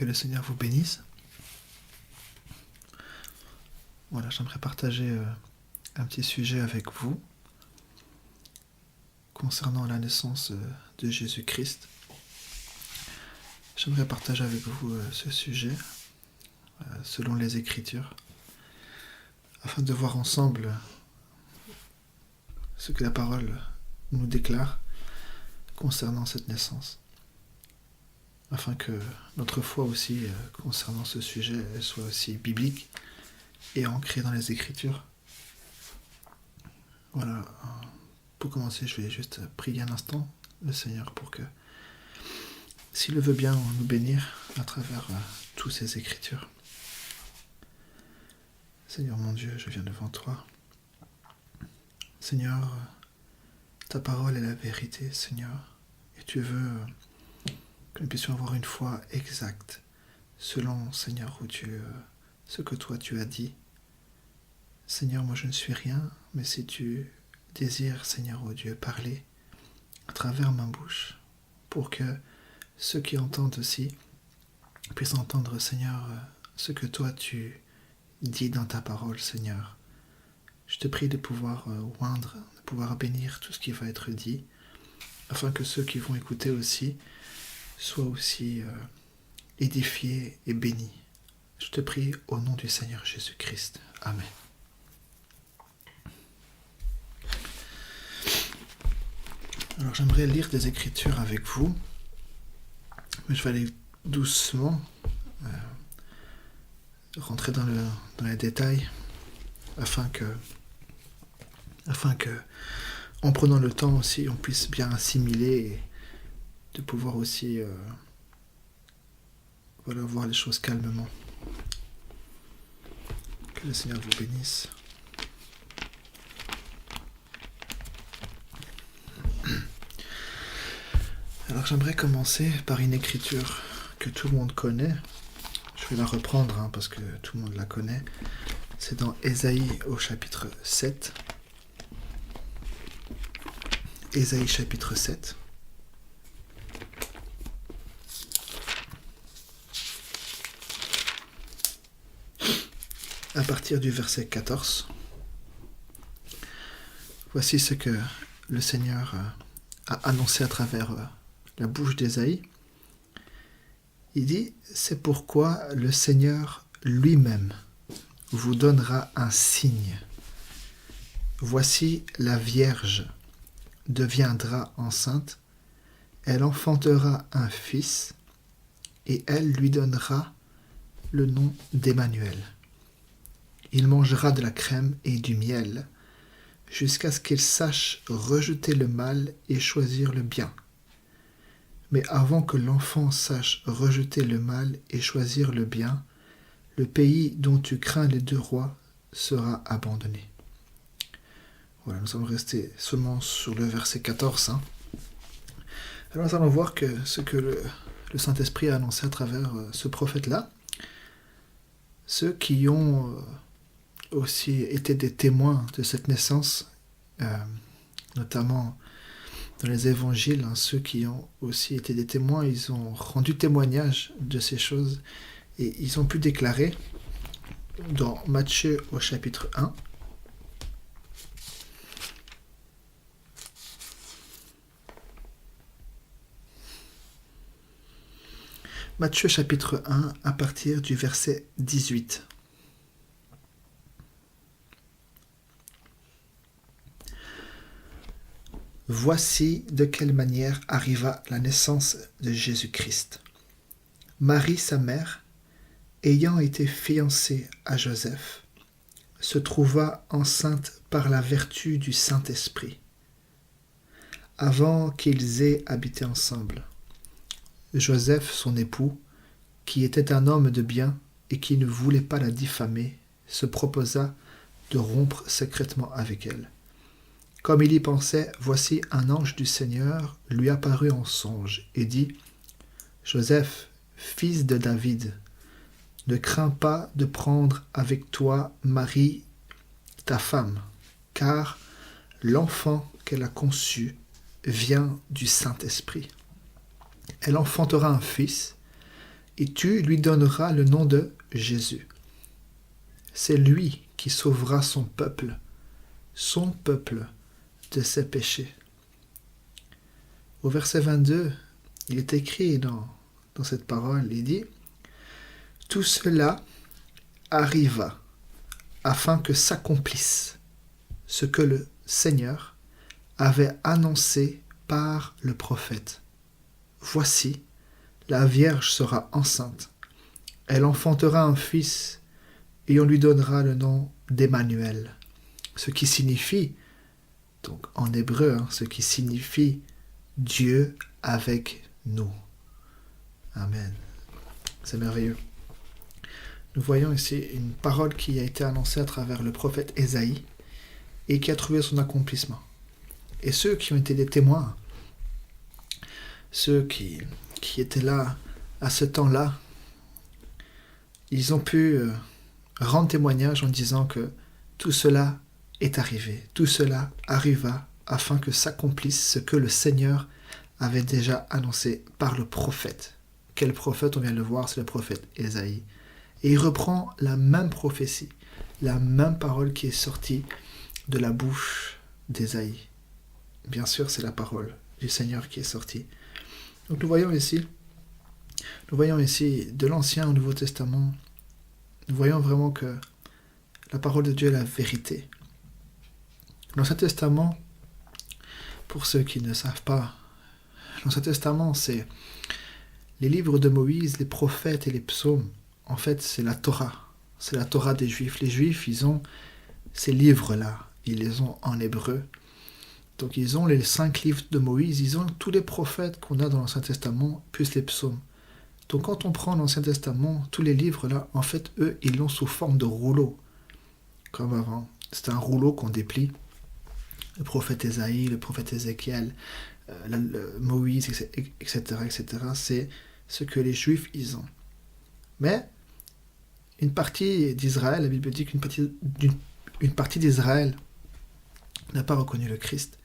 Que le Seigneur vous bénisse. Voilà, j'aimerais partager un petit sujet avec vous concernant la naissance de Jésus-Christ. J'aimerais partager avec vous ce sujet selon les Écritures, afin de voir ensemble ce que la parole nous déclare concernant cette naissance, afin que notre foi aussi concernant ce sujet soit aussi biblique et ancrée dans les Écritures. Voilà, pour commencer, je vais juste prier un instant le Seigneur pour que, s'il le veut bien, nous bénir à travers toutes ces Écritures. Seigneur mon Dieu, je viens devant toi. Seigneur, ta parole est la vérité, Seigneur, et tu veux que nous puissions avoir une foi exacte, selon, Seigneur, oh Dieu, ce que toi tu as dit. Seigneur, moi je ne suis rien, mais si tu désires, Seigneur, oh Dieu, parler à travers ma bouche, pour que ceux qui entendent aussi puissent entendre, Seigneur, ce que toi tu dis dans ta parole, Seigneur. Je te prie de pouvoir oindre, de pouvoir bénir tout ce qui va être dit, afin que ceux qui vont écouter aussi soient aussi édifiés et bénis. Je te prie au nom du Seigneur Jésus-Christ. Amen. Alors j'aimerais lire des Écritures avec vous, mais je vais aller doucement, rentrer dans les détails, afin que, en prenant le temps aussi, on puisse bien assimiler et de pouvoir aussi voir les choses calmement. Que le Seigneur vous bénisse. Alors j'aimerais commencer par une écriture que tout le monde connaît. Je vais la reprendre parce que tout le monde la connaît. C'est dans Ésaïe au chapitre 7. Ésaïe chapitre 7. À partir du verset 14. Voici ce que le Seigneur a annoncé à travers la bouche d'Ésaïe. Il dit, c'est pourquoi le Seigneur lui-même vous donnera un signe. Voici la Vierge deviendra enceinte, elle enfantera un fils, et elle lui donnera le nom d'Emmanuel. Il mangera de la crème et du miel, jusqu'à ce qu'il sache rejeter le mal et choisir le bien. Mais avant que l'enfant sache rejeter le mal et choisir le bien, le pays dont tu crains les deux rois sera abandonné. Voilà, nous allons rester seulement sur le verset 14. Alors nous allons voir que ce que le Saint-Esprit a annoncé à travers ce prophète-là, ceux qui ont aussi été des témoins de cette naissance, notamment dans les évangiles, ceux qui ont aussi été des témoins, ils ont rendu témoignage de ces choses et ils ont pu déclarer dans Matthieu au chapitre 1, Matthieu chapitre 1 à partir du verset 18. Voici de quelle manière arriva la naissance de Jésus-Christ. Marie, sa mère, ayant été fiancée à Joseph, se trouva enceinte par la vertu du Saint-Esprit. Avant qu'ils aient habité ensemble, Joseph, son époux, qui était un homme de bien et qui ne voulait pas la diffamer, se proposa de rompre secrètement avec elle. Comme il y pensait, voici un ange du Seigneur lui apparut en songe et dit « Joseph, fils de David, ne crains pas de prendre avec toi Marie, ta femme, car l'enfant qu'elle a conçu vient du Saint-Esprit. Elle enfantera un fils, et tu lui donneras le nom de Jésus. C'est lui qui sauvera son peuple de ses péchés. Au verset 22, il est écrit dans cette parole, il dit « Tout cela arriva afin que s'accomplisse ce que le Seigneur avait annoncé par le prophète. Voici, la Vierge sera enceinte. Elle enfantera un fils et on lui donnera le nom d'Emmanuel. » Ce qui signifie, donc en hébreu, ce qui signifie Dieu avec nous. Amen. C'est merveilleux. Nous voyons ici une parole qui a été annoncée à travers le prophète Ésaïe et qui a trouvé son accomplissement. Et ceux qui ont été des témoins, ceux qui étaient là à ce temps-là, ils ont pu rendre témoignage en disant que tout cela est arrivé, tout cela arriva afin que s'accomplisse ce que le Seigneur avait déjà annoncé par le prophète. Quel prophète? On vient de le voir, c'est le prophète Ésaïe. Et il reprend la même prophétie, la même parole qui est sortie de la bouche d'Ésaïe. Bien sûr, c'est la parole du Seigneur qui est sortie. Donc nous voyons ici de l'Ancien au Nouveau Testament, nous voyons vraiment que la parole de Dieu est la vérité. L'Ancien Testament, pour ceux qui ne savent pas, l'Ancien Testament, c'est les livres de Moïse, les prophètes et les psaumes. En fait, c'est la Torah. C'est la Torah des Juifs. Les Juifs, ils ont ces livres-là. Ils les ont en hébreu. Donc, ils ont les 5 livres de Moïse. Ils ont tous les prophètes qu'on a dans l'Ancien Testament, plus les psaumes. Donc, quand on prend l'Ancien Testament, tous les livres-là, en fait, eux, ils l'ont sous forme de rouleau. Comme avant. C'est un rouleau qu'on déplie. Le prophète Ésaïe, le prophète Ézéchiel, Moïse, etc., etc. C'est ce que les Juifs, ils ont. Mais une partie d'Israël, la Bible dit qu'une partie d'Israël n'a pas reconnu le Christ.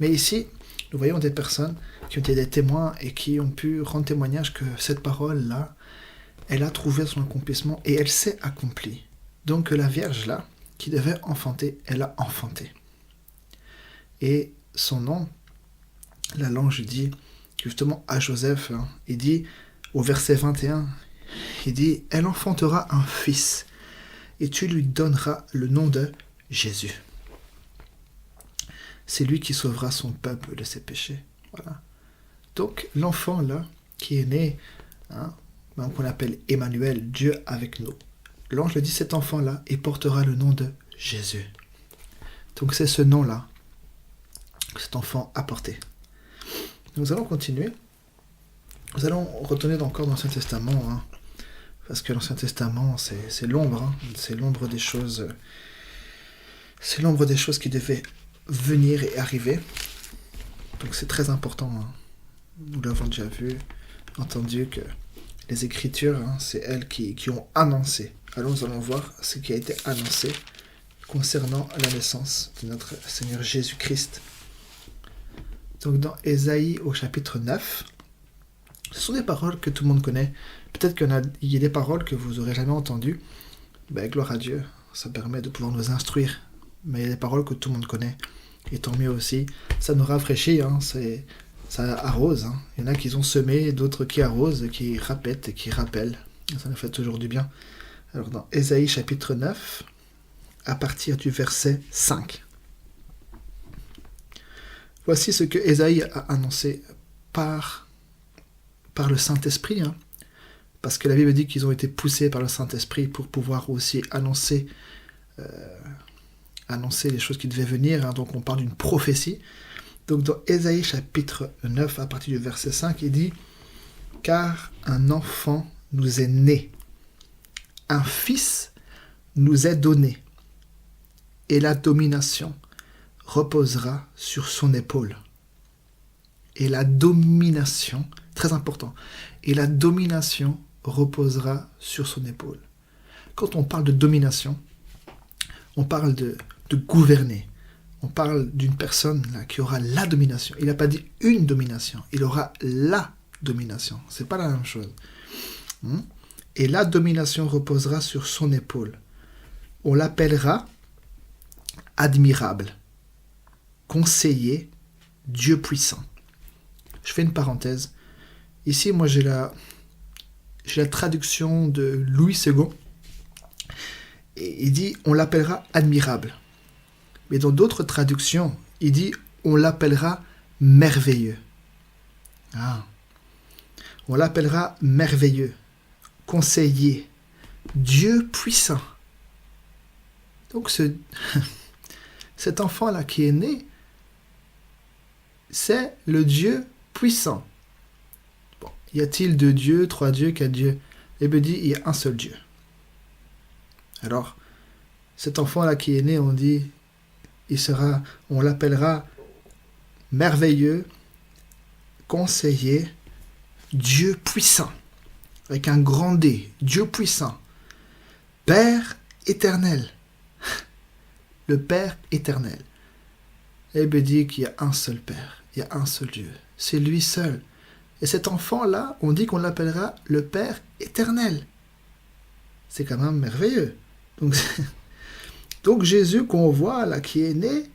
Mais ici, nous voyons des personnes qui ont été des témoins et qui ont pu rendre témoignage que cette parole-là, elle a trouvé son accomplissement et elle s'est accomplie. Donc la Vierge-là, qui devait enfanter, elle a enfanté. Et son nom, la l'ange dit justement à Joseph, il dit au verset 21, il dit « Elle enfantera un fils, et tu lui donneras le nom de Jésus. C'est lui qui sauvera son peuple de ses péchés. » Voilà. Donc l'enfant là, qui est né, qu'on appelle Emmanuel, Dieu avec nous. L'ange dit, cet enfant-là, il portera le nom de Jésus. Donc c'est ce nom-là que cet enfant a porté. Nous allons continuer. Nous allons retourner encore dans l'Ancien Testament, parce que l'Ancien Testament, c'est l'ombre, c'est l'ombre des choses, qui devaient venir et arriver. Donc c'est très important. Nous l'avons déjà vu, entendu que les Écritures, c'est elles qui ont annoncé. Alors nous allons voir ce qui a été annoncé concernant la naissance de notre Seigneur Jésus-Christ. Donc dans Ésaïe au chapitre 9, ce sont des paroles que tout le monde connaît. Peut-être qu'il y a des paroles que vous n'aurez jamais entendues. Gloire à Dieu, ça permet de pouvoir nous instruire. Mais il y a des paroles que tout le monde connaît. Et tant mieux aussi, ça nous rafraîchit, ça arrose. Il y en a qui ont semé, d'autres qui arrosent, qui répètent et qui rappellent. Et ça nous fait toujours du bien. Alors dans Ésaïe chapitre 9, à partir du verset 5. Voici ce que Ésaïe a annoncé par le Saint-Esprit, parce que la Bible dit qu'ils ont été poussés par le Saint-Esprit pour pouvoir aussi annoncer les choses qui devaient venir, donc on parle d'une prophétie. Donc dans Ésaïe chapitre 9, à partir du verset 5, il dit « Car un enfant nous est né, un fils nous est donné, et la domination reposera sur son épaule. » Et la domination, très important, et la domination reposera sur son épaule. Quand on parle de domination, on parle de gouverner. On parle d'une personne là, qui aura la domination. Il n'a pas dit une domination, il aura la domination. C'est pas la même chose. Et la domination reposera sur son épaule. On l'appellera admirable, conseiller, Dieu puissant. Je fais une parenthèse. Ici, moi, j'ai la traduction de Louis II. Et il dit, on l'appellera admirable. Mais dans d'autres traductions, il dit, on l'appellera merveilleux. On l'appellera merveilleux, conseiller, Dieu puissant. Donc cet enfant-là qui est né, c'est le Dieu puissant. Bon, y a-t-il deux dieux, trois dieux, quatre dieux? Eh bien, dit, il y a un seul Dieu. Alors, cet enfant-là qui est né, on l'appellera merveilleux, conseiller, Dieu puissant, avec un grand D, Dieu puissant, Père éternel, le Père éternel. Et bien dit qu'il y a un seul Père, il y a un seul Dieu, c'est lui seul. Et cet enfant-là, on dit qu'on l'appellera le Père éternel. C'est quand même merveilleux. Donc Jésus qu'on voit là, qui est né,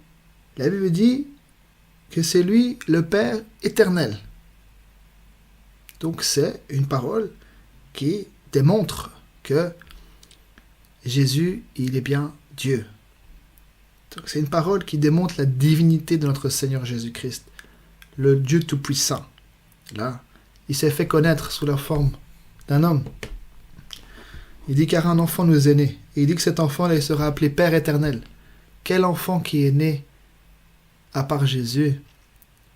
la Bible dit que c'est lui le Père éternel. Donc c'est une parole qui démontre que Jésus, il est bien Dieu. Donc c'est une parole qui démontre la divinité de notre Seigneur Jésus-Christ, le Dieu Tout-Puissant. Là, il s'est fait connaître sous la forme d'un homme. Il dit car un enfant nous est né. Et il dit que cet enfant-là, il sera appelé Père éternel. Quel enfant qui est né, à part Jésus,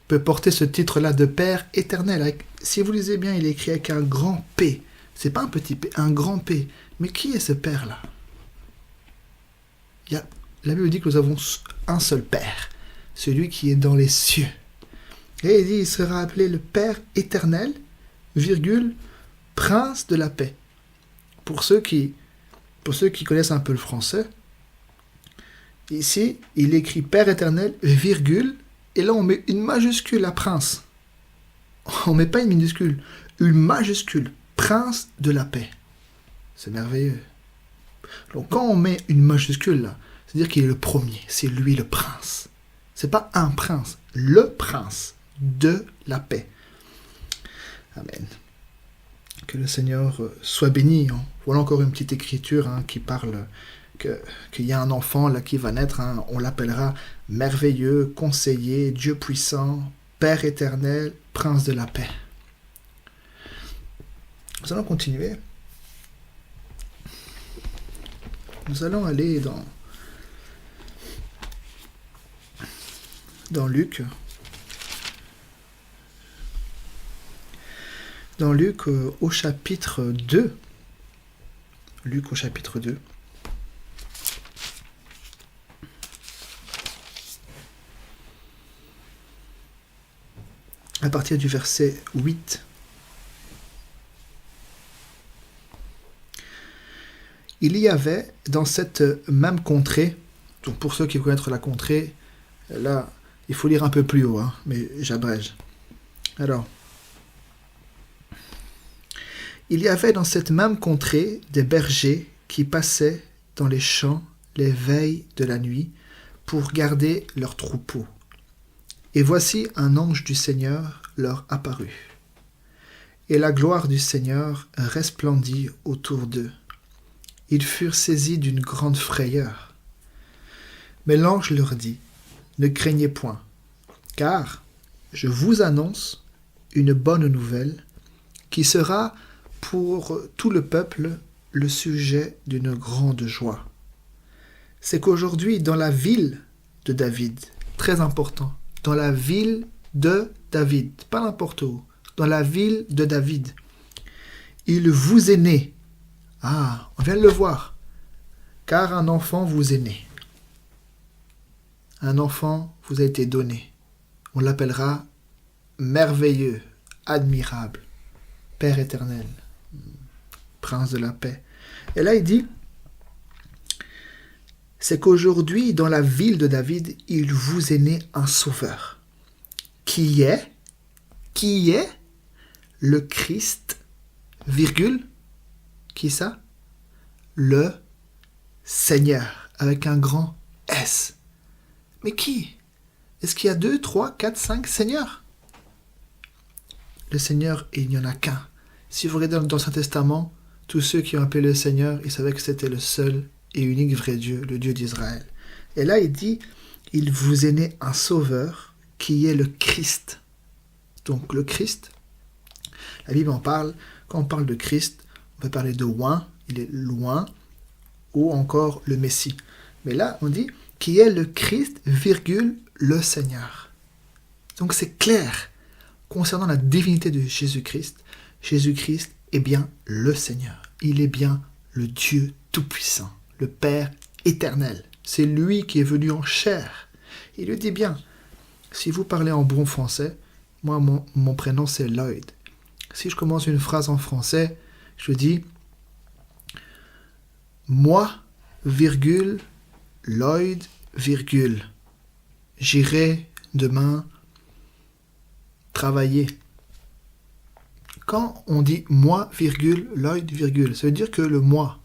peut porter ce titre-là de Père éternel? Si vous lisez bien, il est écrit avec un grand P. C'est pas un petit P, un grand P. Mais qui est ce Père-là? La Bible dit que nous avons un seul Père, celui qui est dans les cieux. Et il dit il sera appelé le Père éternel, virgule, Prince de la paix. Pour ceux qui connaissent un peu le français, ici, il écrit Père éternel, virgule, et là on met une majuscule à Prince. On ne met pas une minuscule, une majuscule, Prince de la paix. C'est merveilleux. Donc quand on met une majuscule là, c'est-à-dire qu'il est le premier, c'est lui le prince. C'est pas un prince, le prince de la paix. Amen. Que le Seigneur soit béni. Voilà encore une petite écriture qui parle qu'il y a un enfant là qui va naître. On l'appellera merveilleux, conseiller, Dieu puissant, Père éternel, Prince de la paix. Nous allons continuer. Nous allons aller dans Luc. Dans Luc au chapitre 2. Luc au chapitre 2. À partir du verset 8. Il y avait dans cette même contrée, donc pour ceux qui connaissent la contrée, là, il faut lire un peu plus haut, mais j'abrège. Alors, il y avait dans cette même contrée des bergers qui passaient dans les champs les veilles de la nuit pour garder leurs troupeaux. Et voici un ange du Seigneur leur apparut. Et la gloire du Seigneur resplendit autour d'eux. Ils furent saisis d'une grande frayeur. Mais l'ange leur dit, « Ne craignez point, car je vous annonce une bonne nouvelle qui sera pour tout le peuple le sujet d'une grande joie. C'est qu'aujourd'hui, dans la ville de David, très important, dans la ville de David, pas n'importe où, dans la ville de David, il vous est né. » Ah, on vient de le voir. Car un enfant vous est né. Un enfant vous a été donné. On l'appellera merveilleux, admirable, Père éternel, Prince de la paix. Et là, il dit, c'est qu'aujourd'hui, dans la ville de David, il vous est né un sauveur. Qui est le Christ, virgule, Qui ça? Le Seigneur, avec un grand S. Mais qui? Est-ce qu'il y a 2, 3, 4, 5 seigneurs? Le Seigneur, il n'y en a qu'un. Si vous regardez dans l'Ancien Testament, tous ceux qui ont appelé le Seigneur, ils savaient que c'était le seul et unique vrai Dieu, le Dieu d'Israël. Et là, il dit, il vous est né un sauveur qui est le Christ. Donc le Christ, la Bible en parle, quand on parle de Christ, on peut parler de loin, il est loin, ou encore le Messie. Mais là, on dit qui est le Christ, virgule, le Seigneur. Donc c'est clair concernant la divinité de Jésus-Christ. Jésus-Christ est bien le Seigneur. Il est bien le Dieu Tout-Puissant, le Père éternel. C'est lui qui est venu en chair. Il le dit bien. Si vous parlez en bon français, moi, mon prénom, c'est Lloyd. Si je commence une phrase en français, je dis « Moi, virgule, Lloyd, virgule, j'irai demain travailler. » Quand on dit « moi, virgule, Lloyd, virgule », ça veut dire que le « moi »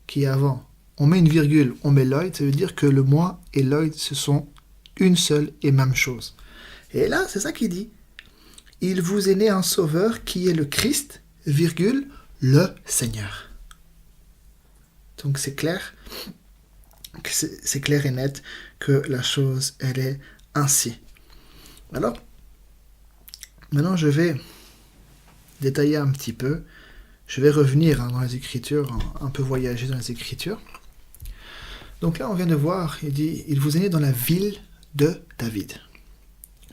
qui est avant, on met une virgule, on met Lloyd, ça veut dire que le « moi » et Lloyd, ce sont une seule et même chose. Et là, c'est ça qu'il dit. Il vous est né un sauveur qui est le Christ, virgule, le Seigneur. Donc c'est clair, c'est clair et net que la chose, elle est ainsi. Alors, maintenant je vais détailler un petit peu. Je vais revenir dans les Écritures, un peu voyager dans les Écritures. Donc là, on vient de voir, il dit, il vous est né dans la ville de David.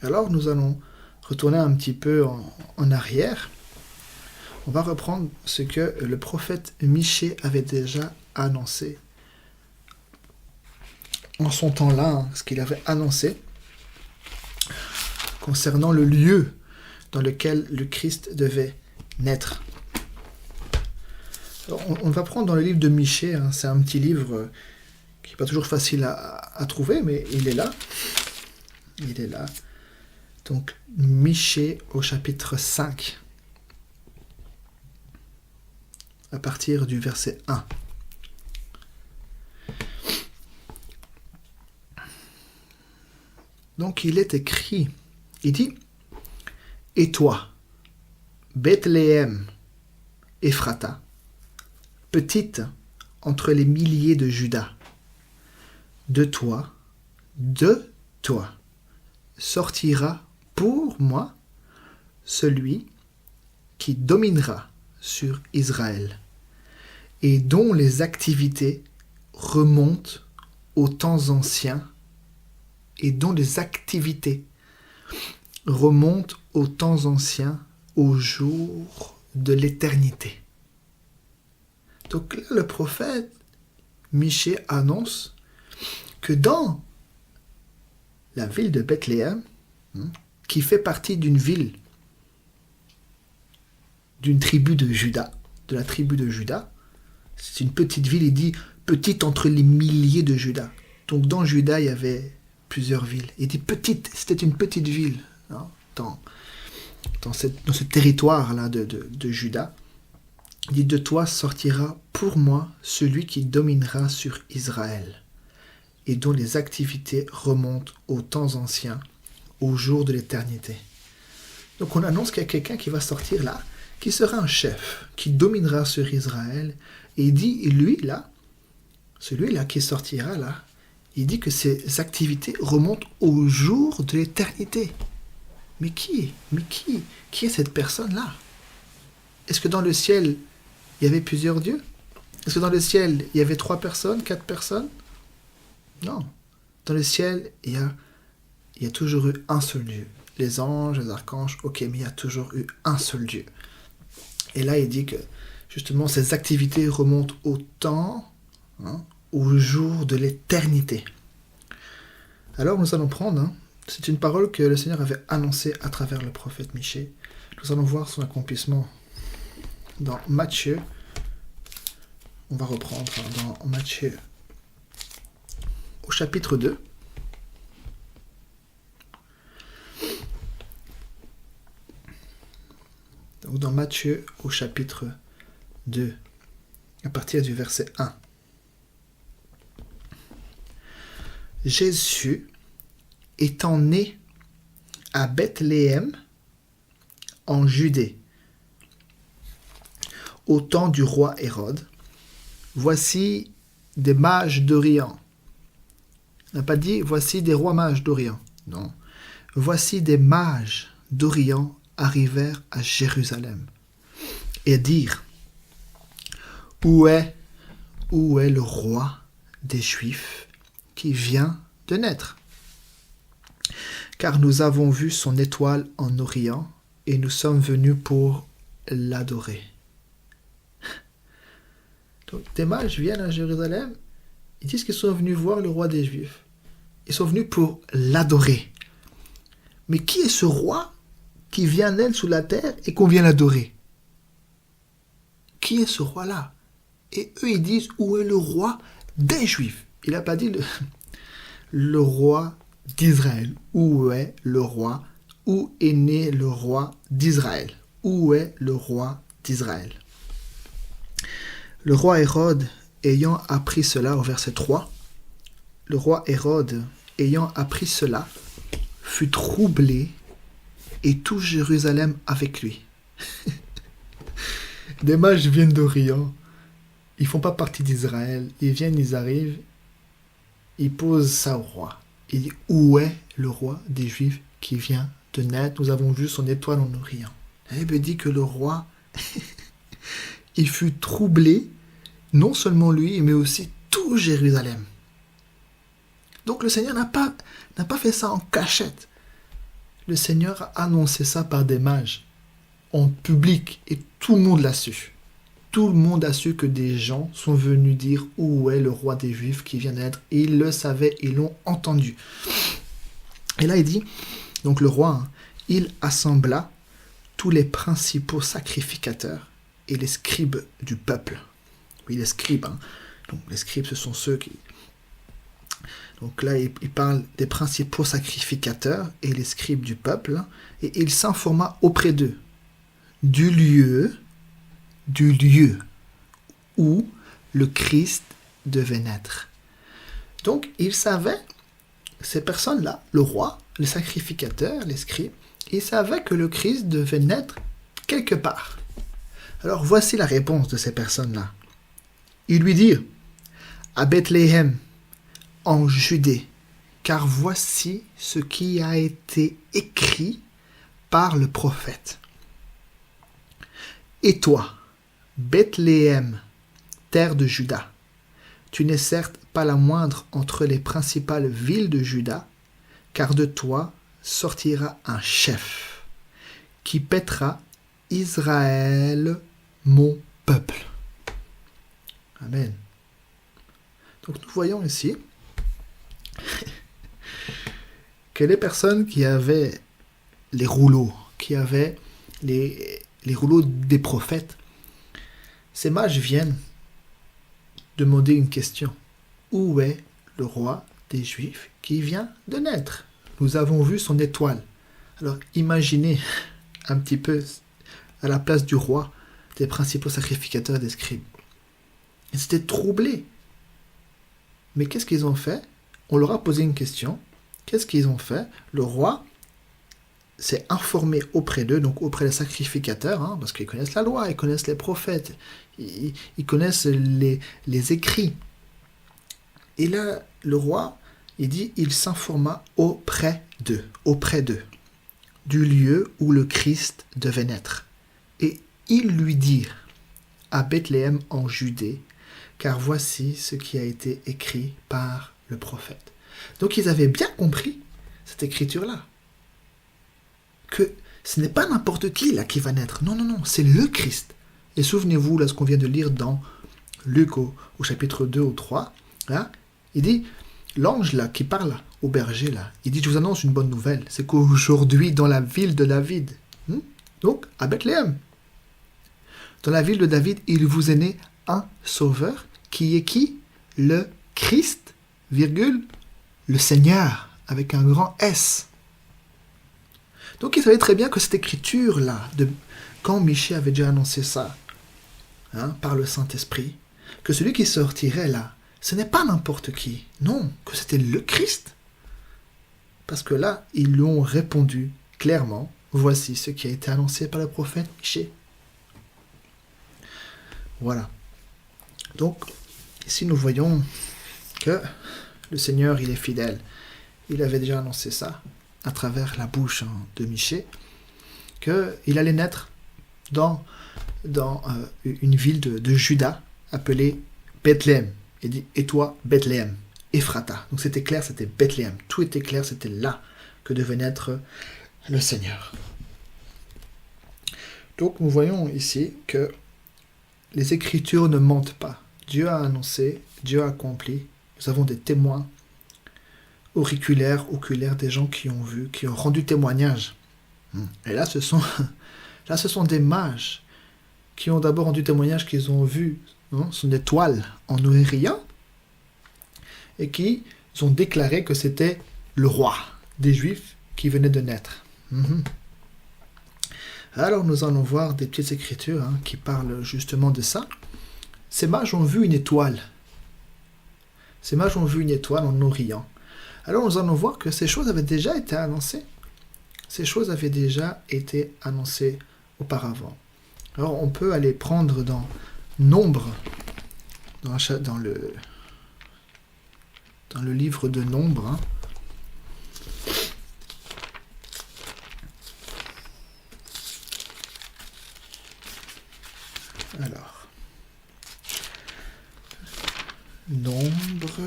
Alors, nous allons retourner un petit peu en arrière. On va reprendre ce que le prophète Michée avait déjà annoncé. En son temps-là, ce qu'il avait annoncé concernant le lieu dans lequel le Christ devait naître. Alors, on va prendre dans le livre de Michée, c'est un petit livre qui n'est pas toujours facile à trouver, mais il est là. Il est là. Donc, Michée au chapitre 5, à partir du verset 1. Donc, il est écrit, il dit, « Et toi, Bethléem, Ephrata, petite entre les milliers de Juda, de toi, sortira pour moi celui qui dominera sur Israël et dont les activités remontent aux temps anciens au jour de l'éternité. » Donc là, le prophète Michée annonce que dans la ville de Bethléem, qui fait partie d'une ville, d'une tribu de Juda, de la tribu de Juda, c'est une petite ville, il dit petite entre les milliers de Juda. Donc dans Juda, il y avait plusieurs villes. Il dit petite, c'était une petite ville dans ce territoire-là de Juda. Il dit, de toi sortira pour moi celui qui dominera sur Israël et dont les activités remontent aux temps anciens, au jour de l'éternité. Donc on annonce qu'il y a quelqu'un qui va sortir là, qui sera un chef, qui dominera sur Israël. Et il dit, lui là, celui-là qui sortira là, il dit que ses activités remontent au jour de l'éternité. Mais qui est cette personne-là? Est-ce que dans le ciel, il y avait plusieurs dieux? Est-ce que dans le ciel, il y avait 3 personnes, 4 personnes? Non. Dans le ciel, il y a toujours eu un seul Dieu. Les anges, les archanges, ok, mais il y a toujours eu un seul Dieu. Et là, il dit que, justement, ces activités remontent au temps, au jour de l'éternité. Alors, nous allons prendre, c'est une parole que le Seigneur avait annoncée à travers le prophète Michée. Nous allons voir son accomplissement dans Matthieu. On va reprendre dans Matthieu au chapitre 2. Donc dans Matthieu au chapitre 2. à partir du verset 1. Jésus, étant né à Bethléem, en Judée, au temps du roi Hérode, voici des mages d'Orient. On n'a pas dit voici des rois mages d'Orient. Non. Voici des mages d'Orient arrivèrent à Jérusalem et dirent où est le roi des Juifs qui vient de naître? Car nous avons vu son étoile en Orient et nous sommes venus pour l'adorer. Donc, des mages viennent à Jérusalem, ils disent qu'ils sont venus voir le roi des Juifs. Ils sont venus pour l'adorer. Mais qui est ce roi qui vient naître sous la terre et qu'on vient l'adorer? Qui est ce roi-là? Et eux, ils disent, où est le roi des Juifs? Il n'a pas dit le roi d'Israël. Où est le roi? Où est né le roi d'Israël? Où est le roi d'Israël? Le roi Hérode, ayant appris cela, au verset 3, le roi Hérode, ayant appris cela, fut troublé et tout Jérusalem avec lui. Des mages viennent d'Orient, ils font pas partie d'Israël, ils viennent, ils arrivent, ils posent ça au roi. Il dit, où est le roi des Juifs qui vient de naître? Nous avons vu son étoile en Orient. La Bible dit que le roi, il fut troublé, non seulement lui, mais aussi tout Jérusalem. Donc le Seigneur n'a pas fait ça en cachette. Le Seigneur a annoncé ça par des mages, en public, et tout le monde l'a su. Tout le monde a su que des gens sont venus dire où est le roi des Juifs qui vient d'être. Et ils le savaient, ils l'ont entendu. Et là il dit, donc le roi, il assembla tous les principaux sacrificateurs et les scribes du peuple. Oui, les scribes. Donc les scribes, ce sont ceux qui... Donc là, il parle des principaux sacrificateurs et les scribes du peuple. Et il s'informa auprès d'eux du lieu où le Christ devait naître. Donc, il savait, ces personnes-là, le roi, les sacrificateurs, les scribes, ils savaient que le Christ devait naître quelque part. Alors, voici la réponse de ces personnes-là. Ils lui dirent, à Bethléem, en Judée, car voici ce qui a été écrit par le prophète. Et toi, Bethléem, terre de Juda, tu n'es certes pas la moindre entre les principales villes de Juda, car de toi sortira un chef, qui paîtra Israël, mon peuple. Amen. Donc nous voyons ici que les personnes qui avaient les rouleaux, qui avaient les rouleaux des prophètes, ces mages viennent demander une question. Où est le roi des Juifs qui vient de naître? Nous avons vu son étoile. Alors imaginez un petit peu à la place du roi, des principaux sacrificateurs des scribes. Ils étaient troublés. Mais qu'est-ce qu'ils ont fait? On leur a posé une question. Qu'est-ce qu'ils ont fait? Le roi s'est informé auprès d'eux, donc auprès des sacrificateurs, parce qu'ils connaissent la loi, ils connaissent les prophètes, ils connaissent les écrits. Et là, le roi, il dit, il s'informa auprès d'eux, du lieu où le Christ devait naître. Et ils lui dirent, à Bethléem en Judée, car voici ce qui a été écrit par le prophète. Donc ils avaient bien compris cette écriture-là. Que ce n'est pas n'importe qui là qui va naître. Non, c'est le Christ. Et souvenez-vous, là, ce qu'on vient de lire dans Luc au chapitre 2 ou 3, là, il dit, l'ange là qui parle au berger là, il dit, je vous annonce une bonne nouvelle, c'est qu'aujourd'hui, dans la ville de David, donc à Bethléem, dans la ville de David, il vous est né un sauveur, qui est qui? Le Christ, virgule, le Seigneur, avec un grand S. Donc il savait très bien que cette écriture-là, quand Michée avait déjà annoncé ça, par le Saint-Esprit, que celui qui sortirait là, ce n'est pas n'importe qui. Non, que c'était le Christ. Parce que là, ils lui ont répondu clairement, voici ce qui a été annoncé par le prophète Michée. Voilà. Donc, ici nous voyons que le Seigneur, il est fidèle. Il avait déjà annoncé ça à travers la bouche de Michée, qu'il allait naître dans une ville de Juda appelée Bethléem. Il dit, et toi, Bethléem, Ephrata. Donc c'était clair, c'était Bethléem. Tout était clair, c'était là que devait naître le Seigneur. Donc nous voyons ici que les Écritures ne mentent pas. Dieu a annoncé, Dieu a accompli. Nous avons des témoins auriculaires, oculaires, des gens qui ont vu, qui ont rendu témoignage. Et là, ce sont des mages qui ont d'abord rendu témoignage qu'ils ont vu son étoile en Orient et qui ont déclaré que c'était le roi des Juifs qui venait de naître. Alors nous allons voir des petites écritures qui parlent justement de ça. Ces mages ont vu une étoile. Ces mages ont vu une étoile en Orient. Alors nous allons voir que ces choses avaient déjà été annoncées. Ces choses avaient déjà été annoncées auparavant. Alors on peut aller prendre dans Nombre, dans le livre de Nombre. Alors, Nombre.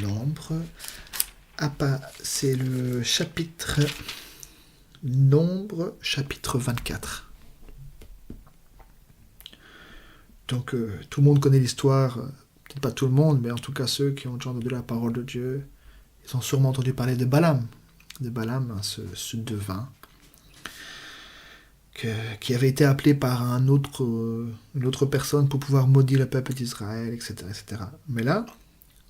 Nombre. C'est le chapitre Nombre, chapitre 24. Donc, tout le monde connaît l'histoire, peut-être pas tout le monde, mais en tout cas ceux qui ont déjà entendu la parole de Dieu, ils ont sûrement entendu parler de Balaam. De Balaam, ce devin, qui avait été appelé par une autre personne pour pouvoir maudire le peuple d'Israël, etc., etc. Mais là,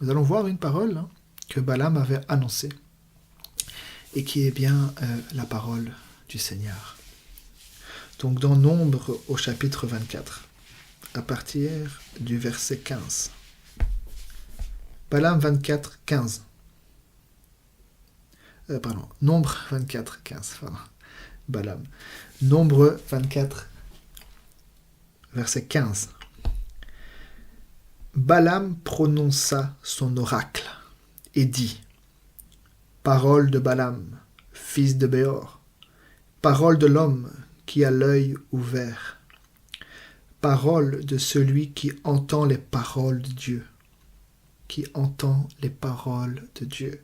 nous allons voir une parole que Balaam avait annoncée, et qui est bien la parole du Seigneur. Donc dans Nombre au chapitre 24, à partir du verset 15. Balaam 24, 15. Nombre 24, 15. Balaam. Nombre 24, verset 15. Balaam prononça son oracle et dit, parole de Balaam, fils de Béor, parole de l'homme qui a l'œil ouvert, parole de celui qui entend les paroles de Dieu, qui entend les paroles de Dieu,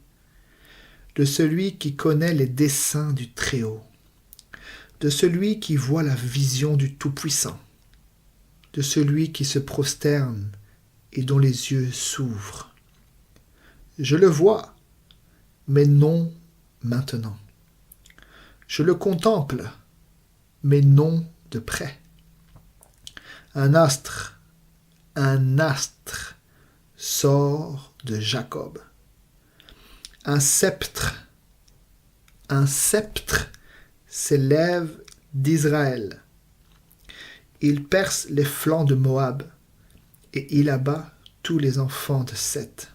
de celui qui connaît les desseins du Très-Haut, de celui qui voit la vision du Tout-Puissant, de celui qui se prosterne et dont les yeux s'ouvrent. Je le vois, mais non maintenant. Je le contemple, mais non de près. Un astre sort de Jacob. Un sceptre s'élève d'Israël. Il perce les flancs de Moab, et il abat tous les enfants de Seth.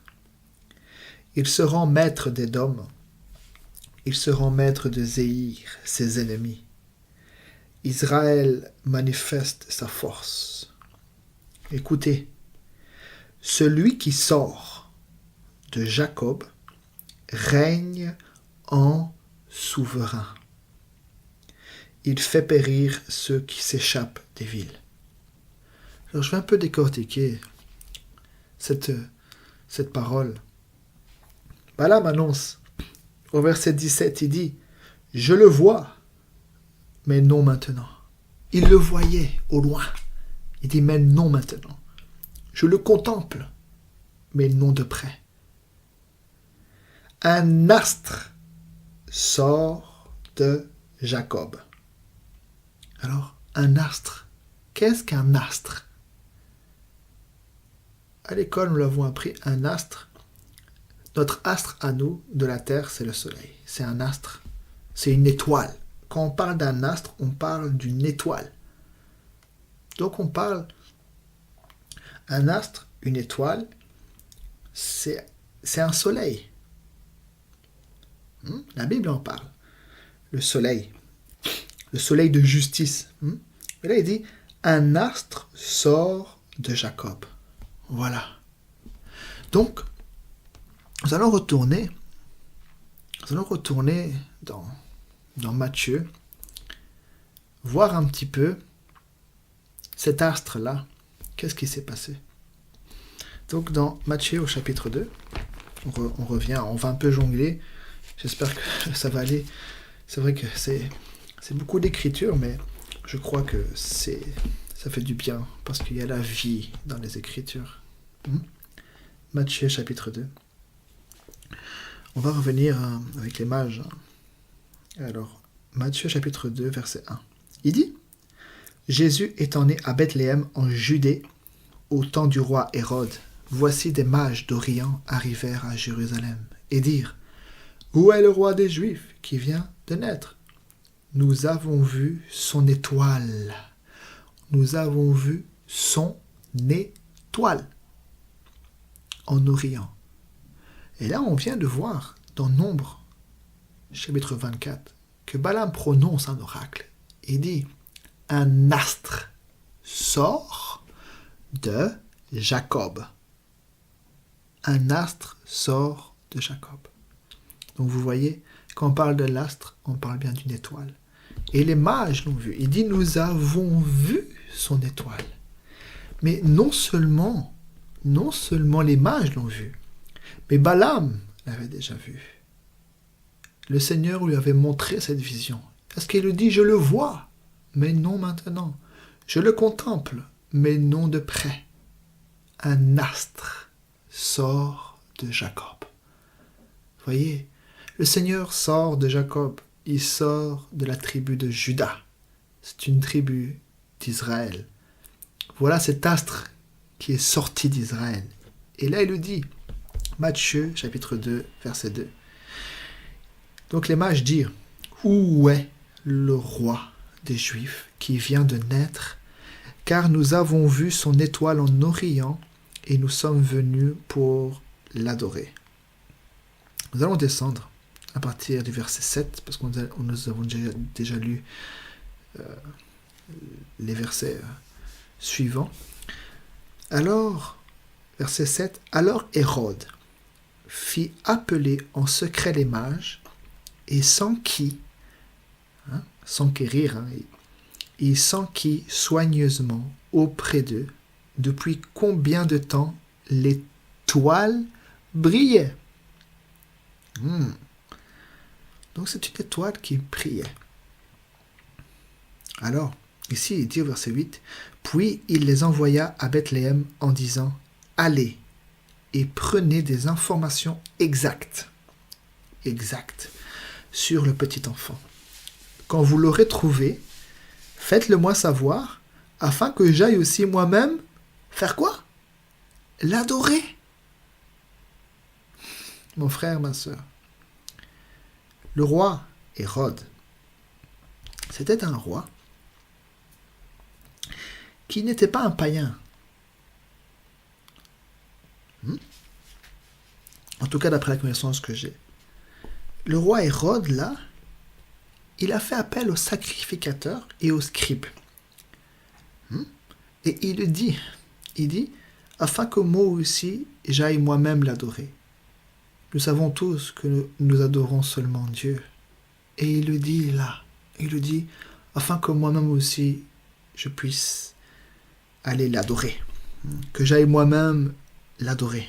Il se rend maître d'Édom. Il se rend maître de Zéhir, ses ennemis. Israël manifeste sa force. Écoutez, celui qui sort de Jacob règne en souverain. Il fait périr ceux qui s'échappent des villes. Alors je vais un peu décortiquer cette parole. Balaam annonce, au verset 17, il dit, « Je le vois, mais non maintenant. » Il le voyait au loin. Il dit, « Mais non maintenant. Je le contemple, mais non de près. » Un astre sort de Jacob. Alors, un astre. Qu'est-ce qu'un astre? À l'école, nous l'avons appris, un astre. Notre astre à nous, de la Terre, c'est le Soleil. C'est un astre. C'est une étoile. Quand on parle d'un astre, on parle d'une étoile. Donc on parle, un astre, une étoile, c'est un soleil. La Bible en parle. Le soleil de justice. Et là il dit, un astre sort de Jacob. Voilà. Donc, nous allons retourner dans Matthieu, voir un petit peu cet astre-là. Qu'est-ce qui s'est passé? Donc, dans Matthieu au chapitre 2, on revient, on va un peu jongler. J'espère que ça va aller. C'est vrai que c'est beaucoup d'écriture, mais je crois que ça fait du bien, parce qu'il y a la vie dans les Écritures. Matthieu chapitre 2. On va revenir avec les mages. Alors, Matthieu chapitre 2, verset 1. Il dit, Jésus étant né à Bethléem en Judée, au temps du roi Hérode, voici des mages d'Orient arrivèrent à Jérusalem et dirent, où est le roi des Juifs qui vient de naître? Nous avons vu son étoile. Nous avons vu son étoile en Orient. Et là, on vient de voir dans Nombre, chapitre 24, que Balaam prononce un oracle et dit, un astre sort de Jacob. Un astre sort de Jacob. Donc vous voyez, quand on parle de l'astre, on parle bien d'une étoile. Et les mages l'ont vu. Il dit, nous avons vu son étoile. Mais non seulement les mages l'ont vu, mais Balaam l'avait déjà vu. Le Seigneur lui avait montré cette vision. Parce qu'il lui dit, je le vois, mais non maintenant. Je le contemple, mais non de près. Un astre sort de Jacob. Voyez, le Seigneur sort de Jacob. Il sort de la tribu de Juda. C'est une tribu d'Israël. Voilà cet astre qui est sorti d'Israël. Et là, il le dit, Matthieu, chapitre 2, verset 2. Donc les mages dirent, où est le roi des Juifs qui vient de naître? Car nous avons vu son étoile en Orient et nous sommes venus pour l'adorer. Nous allons descendre à partir du verset 7, parce que nous avons déjà lu les versets suivants. Alors, verset 7, alors Hérode fit appeler en secret les mages, et s'enquit, s'enquérir, il s'enquit soigneusement auprès d'eux, depuis combien de temps l'étoile brillait. Donc c'est une étoile qui brillait. Alors, ici il dit au verset 8, puis il les envoya à Bethléem en disant, allez et prenez des informations exactes sur le petit enfant. Quand vous l'aurez trouvé, faites-le moi savoir, afin que j'aille aussi moi-même faire quoi? L'adorer. Mon frère, ma sœur, le roi Hérode, c'était un roi qui n'était pas un païen. En tout cas, d'après la connaissance que j'ai. Le roi Hérode, là, il a fait appel aux sacrificateurs et aux scribes. Et il dit, afin que moi aussi, j'aille moi-même l'adorer. Nous savons tous que nous adorons seulement Dieu. Et il le dit là, afin que moi-même aussi, je puisse aller l'adorer. Que j'aille moi-même l'adorer.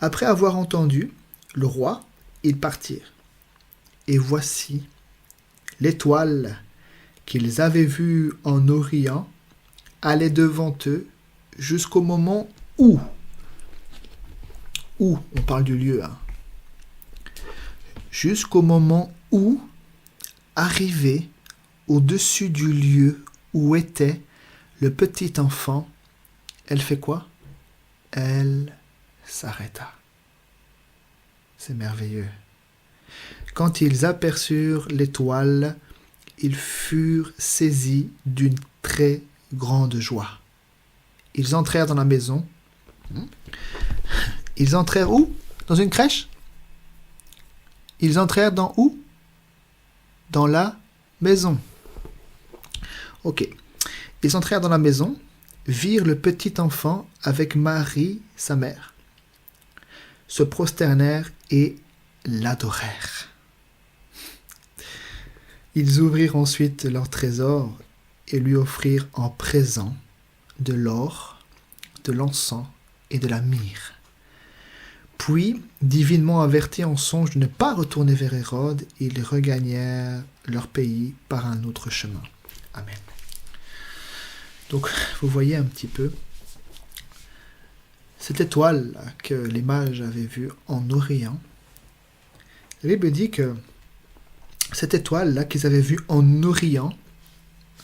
Après avoir entendu le roi, ils partirent. Et voici, l'étoile qu'ils avaient vue en Orient allait devant eux jusqu'au moment où on parle du lieu, jusqu'au moment où, arrivé au-dessus du lieu où était le petit enfant, elle fait quoi? Elle s'arrêta. C'est merveilleux. Quand ils aperçurent l'étoile, ils furent saisis d'une très grande joie. Ils entrèrent dans la maison. Ils entrèrent où? Dans une crèche? Ils entrèrent dans où? Dans la maison. Ok. Ils entrèrent dans la maison, virent le petit enfant avec Marie, sa mère, se prosternèrent et l'adorèrent. Ils ouvrirent ensuite leur trésor et lui offrirent en présent de l'or, de l'encens et de la myrrhe. Puis, divinement avertis en songe de ne pas retourner vers Hérode, ils regagnèrent leur pays par un autre chemin. Amen. Donc, vous voyez un petit peu cette étoile que les mages avaient vue en Orient. La Bible dit que cette étoile-là qu'ils avaient vue en Orient,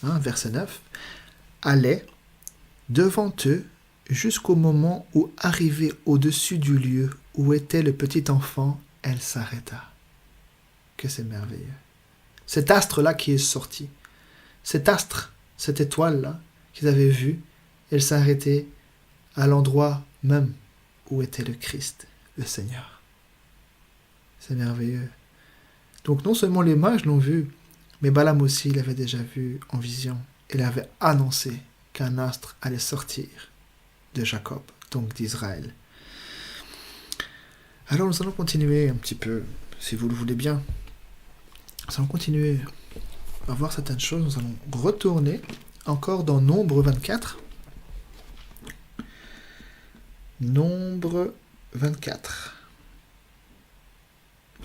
verset 9, allait devant eux jusqu'au moment où, arrivée au-dessus du lieu où était le petit enfant, elle s'arrêta. Que c'est merveilleux. Cet astre-là qui est sorti, cet astre, cette étoile-là qu'ils avaient vue, elle s'arrêtait à l'endroit même où était le Christ, le Seigneur. C'est merveilleux. Donc non seulement les mages l'ont vu, mais Balaam aussi l'avait déjà vu en vision. Il avait annoncé qu'un astre allait sortir de Jacob, donc d'Israël. Alors nous allons continuer un petit peu, si vous le voulez bien. Nous allons continuer à voir certaines choses. Nous allons retourner encore dans Nombre 24. Nombre 24.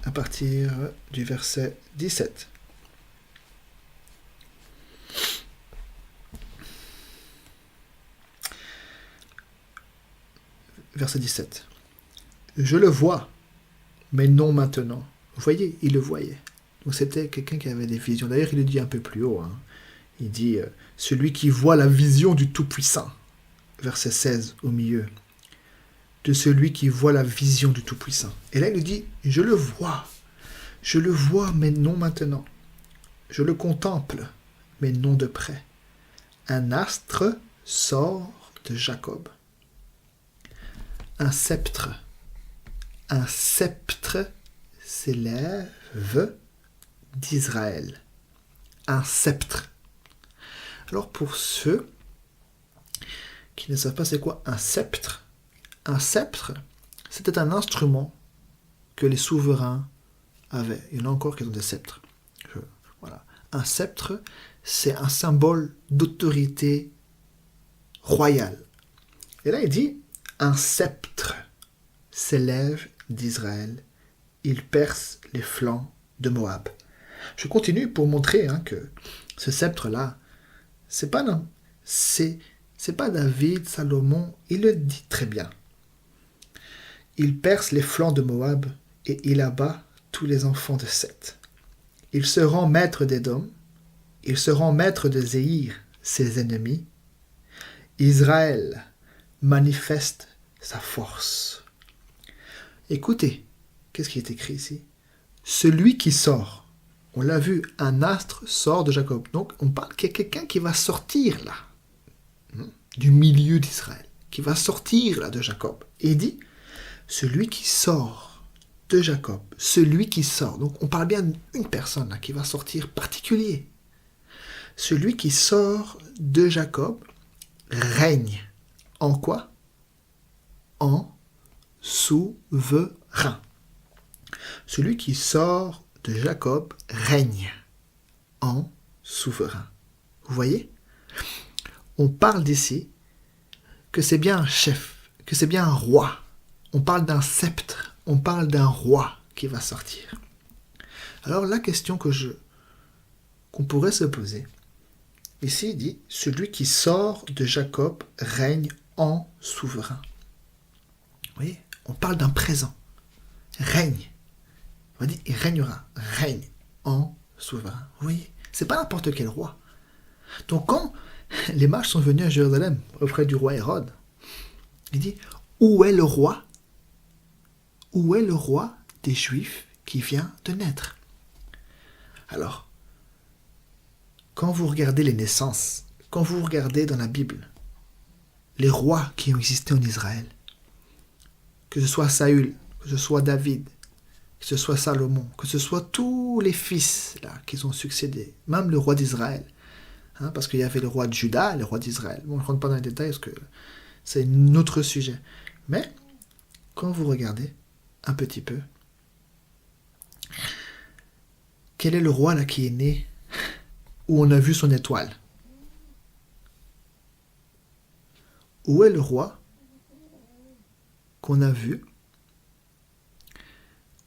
À partir du verset 17. Verset 17. Je le vois, mais non maintenant. Vous voyez, il le voyait. Donc c'était quelqu'un qui avait des visions. D'ailleurs, il le dit un peu plus haut. Il dit, celui qui voit la vision du Tout-Puissant. Verset 16 au milieu. De celui qui voit la vision du Tout-Puissant. Et là, il nous dit, je le vois, mais non maintenant. Je le contemple, mais non de près. Un astre sort de Jacob. Un sceptre s'élève d'Israël. Un sceptre. Alors pour ceux qui ne savent pas c'est quoi un sceptre, c'était un instrument que les souverains avaient. Il y en a encore qui ont des sceptres. Voilà. Un sceptre, c'est un symbole d'autorité royale. Et là, il dit, un sceptre s'élève d'Israël. Il perce les flancs de Moab. Je continue pour montrer que ce sceptre-là, c'est pas David, Salomon, il le dit très bien. Il perce les flancs de Moab et il abat tous les enfants de Seth. Il se rend maître d'Édom, il se rend maître de Zéhir, ses ennemis. Israël manifeste sa force. Écoutez, qu'est-ce qui est écrit ici? Celui qui sort, on l'a vu, un astre sort de Jacob. Donc on parle qu'il y a quelqu'un qui va sortir là, du milieu d'Israël, qui va sortir là de Jacob. Et il dit, celui qui sort de Jacob, celui qui sort. Donc on parle bien d'une personne là, qui va sortir particulier. Celui qui sort de Jacob règne. En quoi? En souverain. Celui qui sort de Jacob règne en souverain. Vous voyez? On parle d'ici que c'est bien un chef, que c'est bien un roi. On parle d'un sceptre, on parle d'un roi qui va sortir. Alors la question qu'on pourrait se poser, ici il dit, celui qui sort de Jacob règne en souverain. Vous voyez, on parle d'un présent. Règne. On dit, il régnera. Règne en souverain. Vous voyez, c'est pas n'importe quel roi. Donc quand les mages sont venus à Jérusalem auprès du roi Hérode, il dit, où est le roi? Où est le roi des Juifs qui vient de naître? Alors, quand vous regardez les naissances quand vous regardez dans la Bible, les rois qui ont existé en Israël, que ce soit Saül, que ce soit David, que ce soit Salomon, que ce soit tous les fils là, qui ont succédé, même le roi d'Israël, hein, parce qu'il y avait le roi de Juda et le roi d'Israël. Bon, on ne rentre pas dans les détails parce que c'est un autre sujet. Mais quand vous regardez un petit peu, quel est le roi là qui est né où on a vu son étoile? Où est le roi qu'on a vu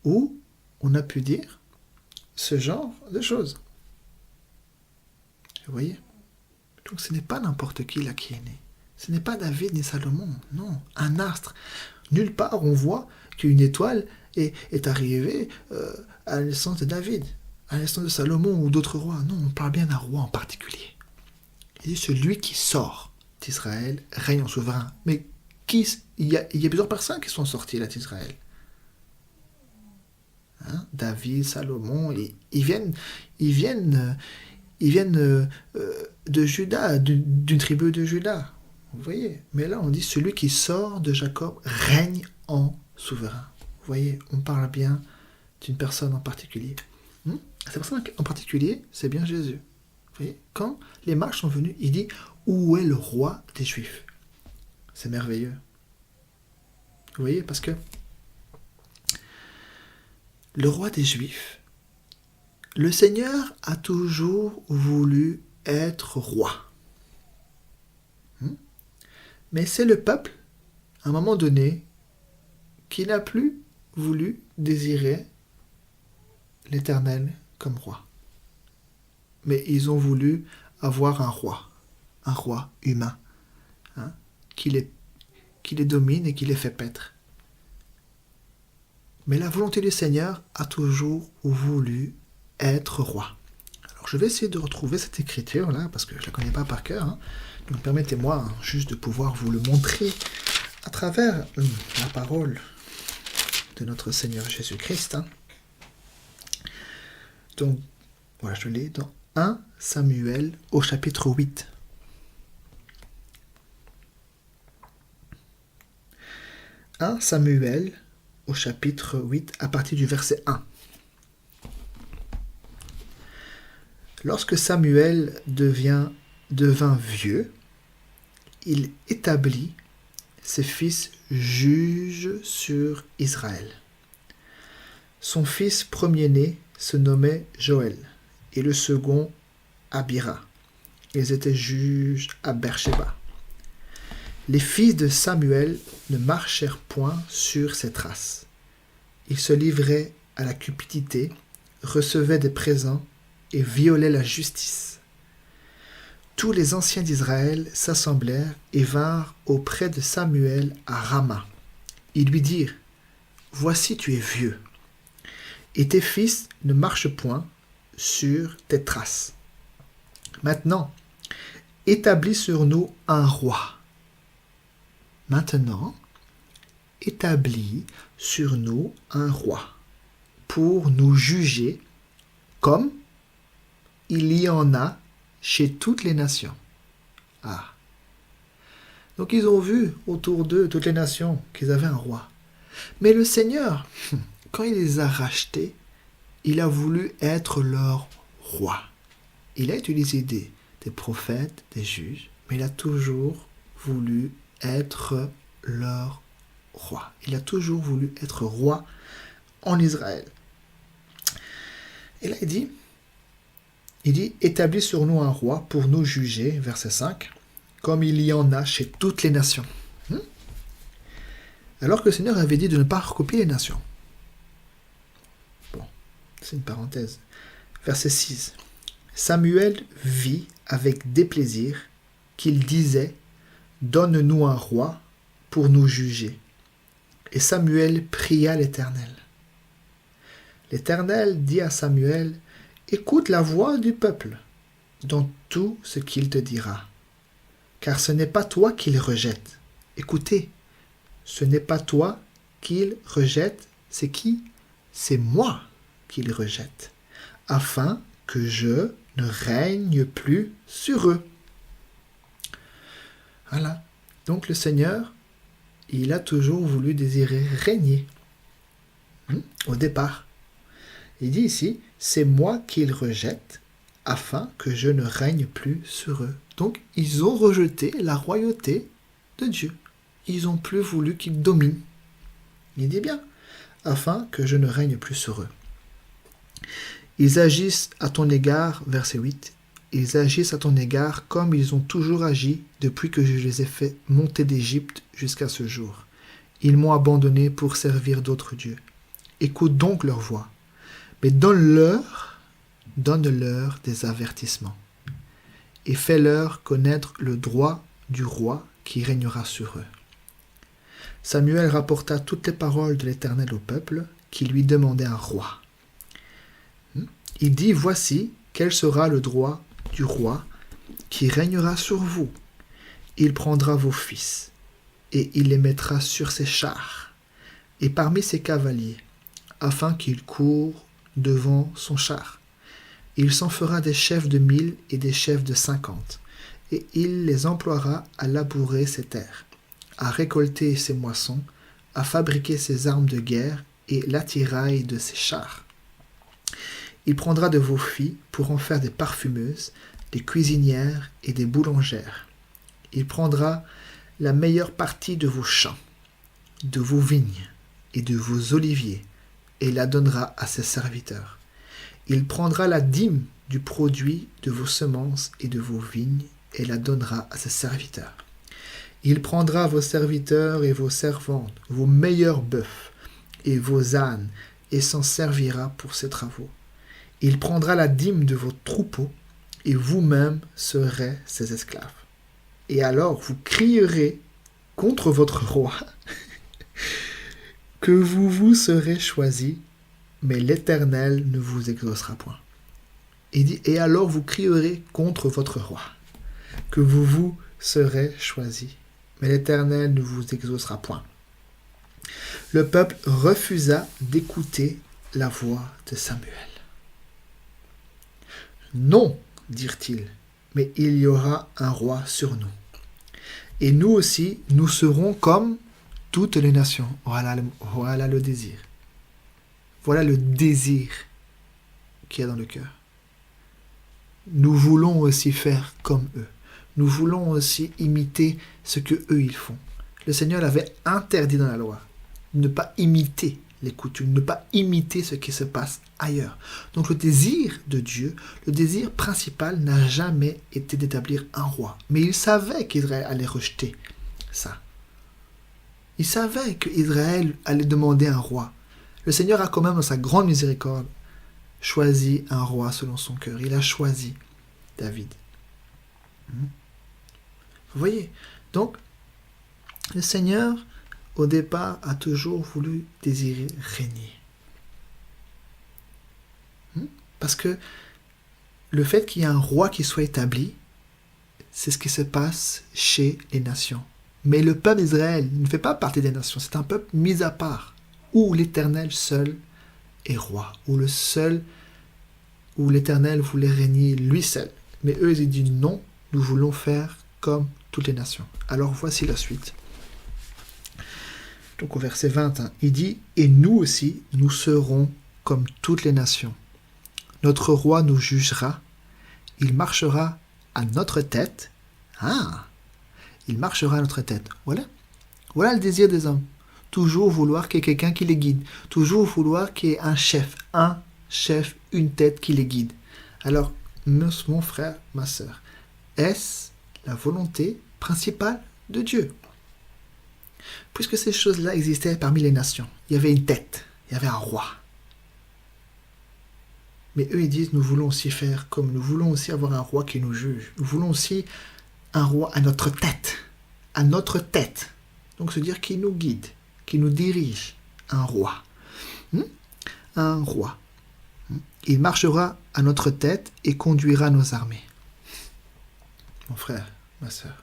où on a pu dire ce genre de choses? Vous voyez? Donc ce n'est pas n'importe qui là qui est né. Ce n'est pas David ni Salomon, non, un astre. Nulle part on voit qu'une étoile est arrivée à la naissance de David, à la naissance de Salomon ou d'autres rois. Non, on parle bien d'un roi en particulier. Il dit celui qui sort d'Israël règne en souverain. Mais il y a plusieurs personnes qui sont sorties là d'Israël. Hein? David, Salomon, ils viennent de Juda, d'une tribu de Juda. Vous voyez? Mais là, on dit celui qui sort de Jacob règne en souverain. Vous voyez? On parle bien d'une personne en particulier. Cette personne en particulier, c'est bien Jésus. Vous voyez? Quand les mages sont venus, il dit où est le roi des Juifs? C'est merveilleux. Vous voyez? Parce que le roi des Juifs, le Seigneur a toujours voulu être roi. Mais c'est le peuple, à un moment donné, qui n'a plus voulu désirer l'Éternel comme roi. Mais ils ont voulu avoir un roi humain, hein, qui les domine et qui les fait paître. Mais la volonté du Seigneur a toujours voulu être roi. Alors je vais essayer de retrouver cette écriture là, parce que je ne la connais pas par cœur. Hein. Donc permettez-moi juste de pouvoir vous le montrer à travers la parole de notre Seigneur Jésus-Christ. Hein. Donc voilà, je l'ai dans 1 Samuel au chapitre 8. 1 Samuel au chapitre 8 à partir du verset 1. Lorsque Samuel devint vieux, il établit ses fils juges sur Israël. Son fils premier-né se nommait Joël et le second Abira. Ils étaient juges à Beersheba. Les fils de Samuel ne marchèrent point sur ses traces. Ils se livraient à la cupidité, recevaient des présents et violaient la justice. Tous les anciens d'Israël s'assemblèrent et vinrent auprès de Samuel à Rama. Ils lui dirent : Voici tu es vieux, et tes fils ne marchent point sur tes traces. Maintenant, établis sur nous un roi. Maintenant, établis sur nous un roi, pour nous juger comme il y en a chez toutes les nations. Ah. Donc ils ont vu autour d'eux, toutes les nations, qu'ils avaient un roi. Mais le Seigneur, quand il les a rachetés, il a voulu être leur roi. Il a utilisé des prophètes, des juges, mais il a toujours voulu être leur roi. Il a toujours voulu être roi en Israël. Et là, il dit, établis sur nous un roi pour nous juger, verset 5, comme il y en a chez toutes les nations. Alors que le Seigneur avait dit de ne pas recopier les nations. Bon, c'est une parenthèse. Verset 6. Samuel vit avec déplaisir qu'il disait, donne-nous un roi pour nous juger. Et Samuel pria l'Éternel. L'Éternel dit à Samuel, écoute la voix du peuple dans tout ce qu'il te dira. Car ce n'est pas toi qu'il rejette. Écoutez, ce n'est pas toi qu'il rejette, c'est qui? C'est moi qu'il rejette, afin que je ne règne plus sur eux. Voilà. Donc le Seigneur, il a toujours voulu désirer régner. Au départ. Il dit ici, c'est moi qu'ils rejettent afin que je ne règne plus sur eux. Donc ils ont rejeté la royauté de Dieu. Ils n'ont plus voulu qu'il domine. Il dit bien, afin que je ne règne plus sur eux. Ils agissent à ton égard, verset 8, ils agissent à ton égard comme ils ont toujours agi depuis que je les ai fait monter d'Égypte jusqu'à ce jour. Ils m'ont abandonné pour servir d'autres dieux. Écoute donc leur voix, mais donne-leur des avertissements et fais-leur connaître le droit du roi qui régnera sur eux. Samuel rapporta toutes les paroles de l'Éternel au peuple qui lui demandait un roi. Il dit, voici quel sera le droit du roi qui régnera sur vous. Il prendra vos fils et il les mettra sur ses chars et parmi ses cavaliers, afin qu'ils courent devant son char. Il s'en fera des chefs de 1000 et des chefs de 50, et il les emploiera à labourer ses terres, à récolter ses moissons, à fabriquer ses armes de guerre et l'attirail de ses chars. Il prendra de vos filles pour en faire des parfumeuses, des cuisinières et des boulangères. Il prendra la meilleure partie de vos champs, de vos vignes et de vos oliviers, et la donnera à ses serviteurs. Il prendra la dîme du produit de vos semences et de vos vignes, et la donnera à ses serviteurs. Il prendra vos serviteurs et vos servantes, vos meilleurs bœufs et vos ânes, et s'en servira pour ses travaux. Il prendra la dîme de vos troupeaux, et vous-même serez ses esclaves. Et alors vous crierez contre votre roi, que vous vous serez choisi, mais l'Éternel ne vous exaucera point. Il dit, et alors vous crierez contre votre roi, que vous vous serez choisi, mais l'Éternel ne vous exaucera point. Le peuple refusa d'écouter la voix de Samuel. Non, dirent-ils, mais il y aura un roi sur nous. Et nous aussi, nous serons comme toutes les nations. Voilà le désir. Voilà le désir qu'il y a dans le cœur. Nous voulons aussi faire comme eux. Nous voulons aussi imiter ce que eux ils font. Le Seigneur avait interdit dans la loi de ne pas imiter les coutumes, ne pas imiter ce qui se passe ailleurs. Donc le désir de Dieu, le désir principal n'a jamais été d'établir un roi. Mais il savait qu'Israël allait rejeter ça. Il savait qu'Israël allait demander un roi. Le Seigneur a quand même, dans sa grande miséricorde, choisi un roi selon son cœur. Il a choisi David. Vous voyez? Donc, le Seigneur, au départ, a toujours voulu désirer régner. Parce que le fait qu'il y ait un roi qui soit établi, c'est ce qui se passe chez les nations. Mais le peuple d'Israël ne fait pas partie des nations. C'est un peuple mis à part, où l'Éternel seul est roi, où l'Éternel voulait régner lui seul. Mais eux, ils disent non, nous voulons faire comme toutes les nations. Alors voici la suite. Donc au verset 20, il dit « Et nous aussi, nous serons comme toutes les nations. Notre roi nous jugera, il marchera à notre tête. » Ah, il marchera à notre tête. Voilà le désir des hommes. Toujours vouloir qu'il y ait quelqu'un qui les guide. Toujours vouloir qu'il y ait un chef, une tête qui les guide. Alors, mon frère, ma sœur, est-ce la volonté principale de Dieu? Puisque ces choses-là existaient parmi les nations. Il y avait une tête, il y avait un roi. Mais eux, ils disent, nous voulons aussi faire comme, nous voulons aussi avoir un roi qui nous juge. Nous voulons aussi un roi à notre tête. À notre tête. Donc, se dire qui nous guide, qui nous dirige. Un roi. Un roi. Il marchera à notre tête et conduira nos armées. Mon frère, ma sœur.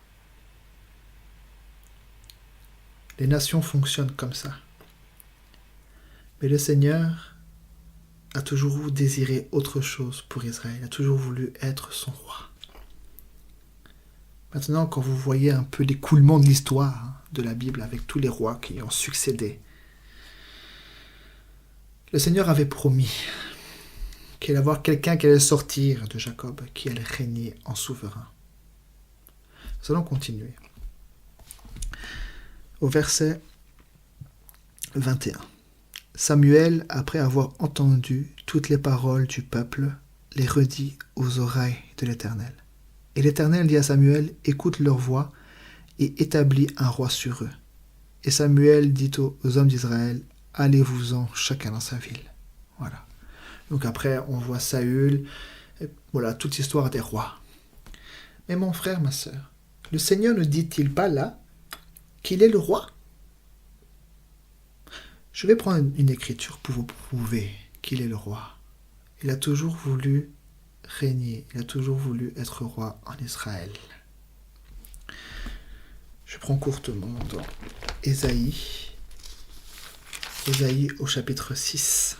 Les nations fonctionnent comme ça. Mais le Seigneur a toujours désiré autre chose pour Israël. Il a toujours voulu être son roi. Maintenant, quand vous voyez un peu l'écoulement de l'histoire de la Bible avec tous les rois qui ont succédé, le Seigneur avait promis qu'il allait y avoir quelqu'un qui allait sortir de Jacob, qui allait régner en souverain. Nous allons continuer. Au verset 21. Samuel, après avoir entendu toutes les paroles du peuple, les redit aux oreilles de l'Éternel. Et l'Éternel dit à Samuel, écoute leur voix et établis un roi sur eux. Et Samuel dit aux hommes d'Israël, allez-vous-en chacun dans sa ville. Voilà. Donc après, on voit Saül, voilà, toute l'histoire des rois. Mais mon frère, ma sœur, le Seigneur ne dit-il pas là qu'il est le roi? Je vais prendre une écriture pour vous prouver qu'il est le roi. Il a toujours voulu régner, il a toujours voulu être roi en Israël. Je prends courtement dans Ésaïe au chapitre 6.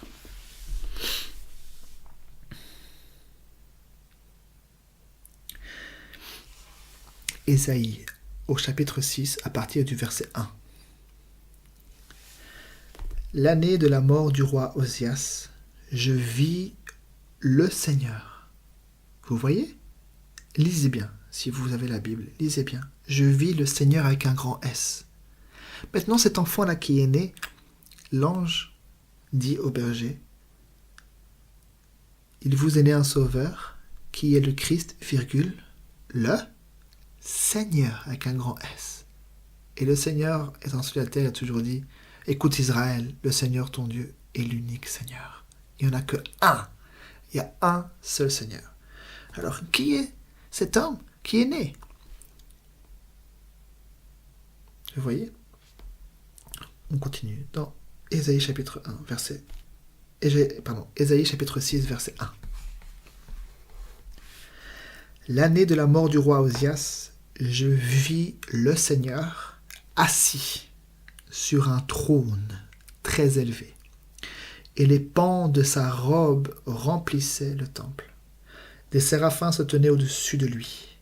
Ésaïe au chapitre 6 à partir du verset 1. L'année de la mort du roi Osias, je vis le Seigneur. Vous voyez? Lisez bien, si vous avez la Bible, lisez bien. Je vis le Seigneur avec un grand S. Maintenant, cet enfant-là qui est né, l'ange dit au berger, il vous est né un sauveur, qui est le Christ, virgule, le Seigneur avec un grand S. Et le Seigneur, étant sur la terre, a toujours dit, écoute Israël, le Seigneur ton Dieu est l'unique Seigneur. Il n'y en a que un. Il y a un seul Seigneur. Alors, qui est cet homme qui est né? Vous voyez? On continue dans Ésaïe chapitre 1, Ésaïe chapitre 6, verset 1. L'année de la mort du roi Osias, je vis le Seigneur assis sur un trône très élevé, et les pans de sa robe remplissaient le temple. Des séraphins se tenaient au-dessus de lui.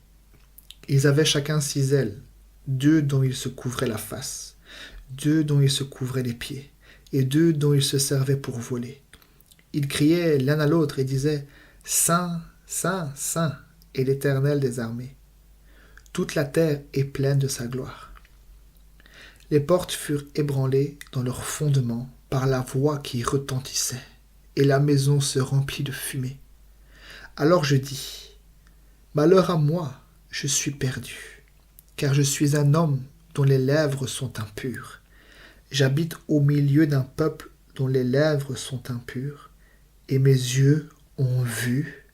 Ils avaient chacun 6 ailes, 2 dont ils se couvraient la face, 2 dont ils se couvraient les pieds, et 2 dont ils se servaient pour voler. Ils criaient l'un à l'autre et disaient « Saint, Saint, Saint est l'Éternel des armées. Toute la terre est pleine de sa gloire. » Les portes furent ébranlées dans leurs fondements par la voix qui retentissait, et la maison se remplit de fumée. Alors je dis, malheur à moi, je suis perdu, car je suis un homme dont les lèvres sont impures. J'habite au milieu d'un peuple dont les lèvres sont impures, et mes yeux ont vu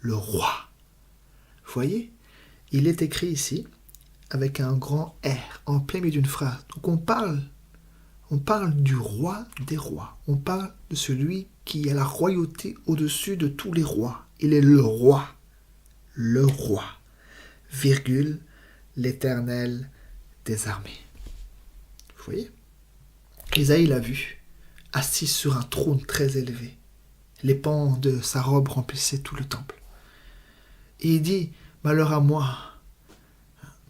le roi. Vous voyez, il est écrit ici, avec un grand R, en plein milieu d'une phrase. Donc on parle du roi des rois. On parle de celui qui a la royauté au-dessus de tous les rois. Il est le roi, virgule, l'Éternel des armées. Vous voyez? Isaïe l'a vu, assis sur un trône très élevé. Les pans de sa robe remplissaient tout le temple. Et il dit, malheur à moi,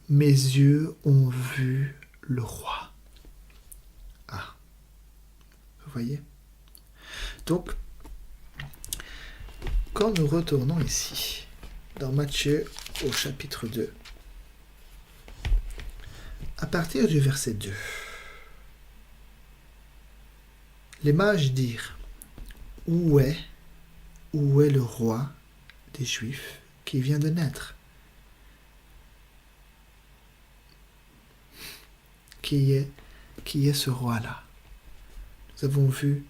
mes yeux ont vu le roi. Ah, vous voyez? Donc, quand nous retournons ici, dans Matthieu au chapitre 2, à partir du verset 2, les mages dirent, où est le roi des Juifs qui vient de naître? Qui est ce roi-là? Nous avons vu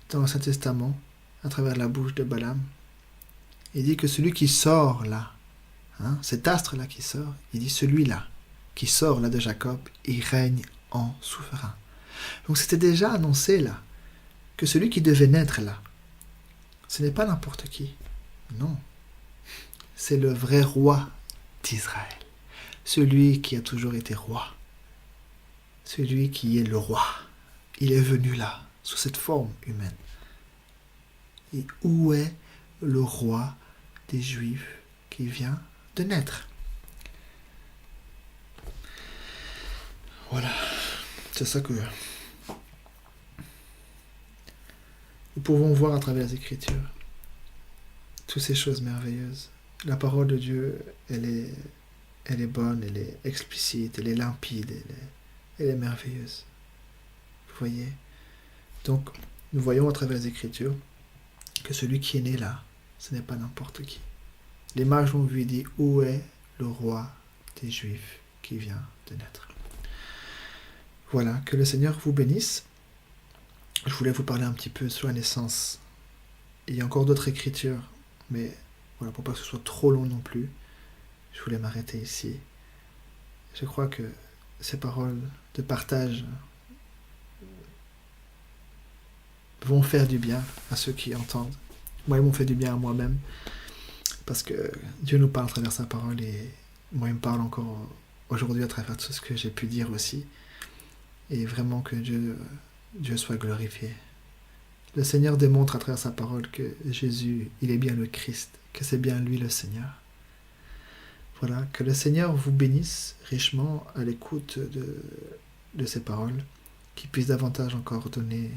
dans l'Ancien Testament, à travers la bouche de Balaam, il dit que celui qui sort là, cet astre-là qui sort, il dit celui-là qui sort là de Jacob, il règne en souverain. Donc c'était déjà annoncé là, que celui qui devait naître là, ce n'est pas n'importe qui. Non. C'est le vrai roi d'Israël. Celui qui a toujours été roi. Celui qui est le roi. Il est venu là, sous cette forme humaine. Et où est le roi des Juifs qui vient de naître? Voilà, c'est ça que nous pouvons voir à travers les Écritures. Toutes ces choses merveilleuses. La parole de Dieu, elle est bonne, elle est explicite, elle est limpide, elle est merveilleuse. Vous voyez? Donc, nous voyons à travers les Écritures que celui qui est né là, ce n'est pas n'importe qui. Les mages ont vu et dit, où est le roi des Juifs qui vient de naître? Voilà, que le Seigneur vous bénisse. Je voulais vous parler un petit peu sur la naissance. Il y a encore d'autres écritures, mais voilà, pour pas que ce soit trop long non plus, je voulais m'arrêter ici. Je crois que ces paroles de partage vont faire du bien à ceux qui entendent. Moi, ils m'ont fait du bien à moi-même, parce que Dieu nous parle à travers sa parole, et moi, il me parle encore aujourd'hui à travers tout ce que j'ai pu dire aussi. Et vraiment que Dieu soit glorifié. Le Seigneur démontre à travers sa parole que Jésus, il est bien le Christ, que c'est bien lui le Seigneur. Voilà, que le Seigneur vous bénisse richement à l'écoute de ces paroles, qu'il puisse davantage encore donner,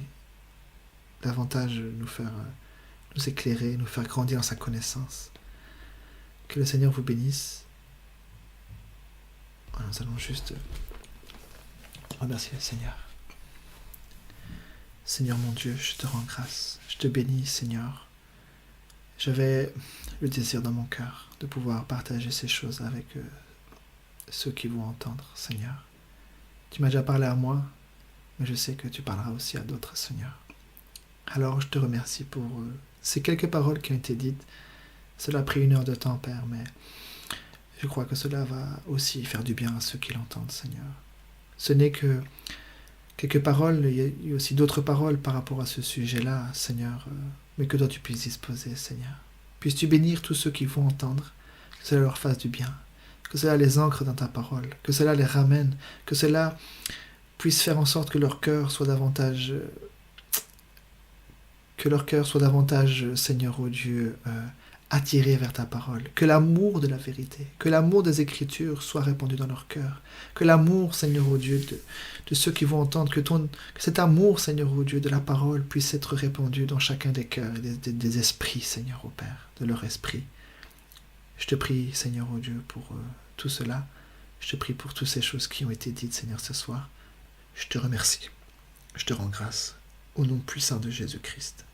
davantage nous éclairer, nous faire grandir dans sa connaissance. Que le Seigneur vous bénisse. Voilà, nous allons juste remercier le Seigneur. Seigneur mon Dieu, je te rends grâce. Je te bénis, Seigneur. J'avais le désir dans mon cœur de pouvoir partager ces choses avec ceux qui vont entendre, Seigneur. Tu m'as déjà parlé à moi, mais je sais que tu parleras aussi à d'autres, Seigneur. Alors je te remercie pour ces quelques paroles qui ont été dites. Cela a pris 1 heure de temps, Père, mais je crois que cela va aussi faire du bien à ceux qui l'entendent, Seigneur. Ce n'est que quelques paroles, il y a aussi d'autres paroles par rapport à ce sujet-là, Seigneur, mais que toi tu puisses disposer, Seigneur. Puisses-tu bénir tous ceux qui vont entendre, que cela leur fasse du bien, que cela les ancre dans ta parole, que cela les ramène, que cela puisse faire en sorte que leur cœur soit davantage, Seigneur, oh Dieu, attiré vers ta parole, que l'amour de la vérité, que l'amour des Écritures soit répandu dans leur cœur, que l'amour, Seigneur, oh Dieu, de ceux qui vont entendre, que cet amour, Seigneur, oh Dieu, de la parole puisse être répandu dans chacun des cœurs et des esprits, Seigneur, oh Père, de leur esprit. Je te prie, Seigneur, oh Dieu, pour tout cela. Je te prie pour toutes ces choses qui ont été dites, Seigneur, ce soir. Je te remercie. Je te rends grâce. Au nom puissant de Jésus-Christ.